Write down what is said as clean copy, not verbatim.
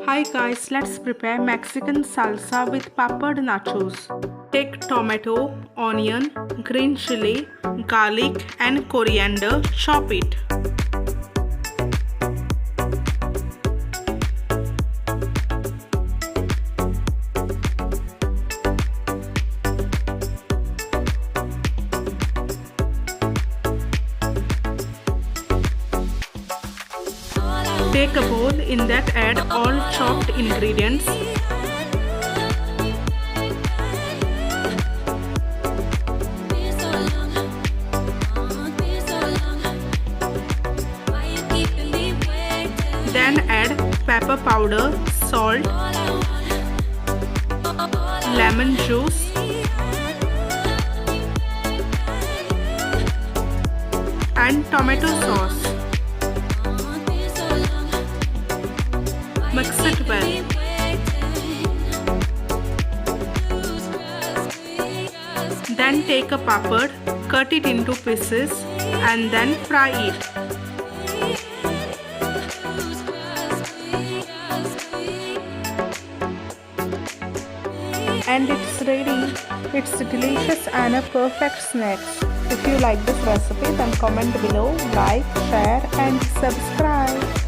Hi guys, let's prepare Mexican salsa with peppered nachos. Take tomato, onion, green chili, garlic and coriander, chop it. Take a bowl, in that add all chopped ingredients. Then add pepper powder, salt, lemon juice, and tomato sauce. Mix it well. Then take a pepper, cut it into pieces and then fry it. And it's ready. It's delicious and a perfect snack. If you like this recipe, then comment below, like, share and subscribe.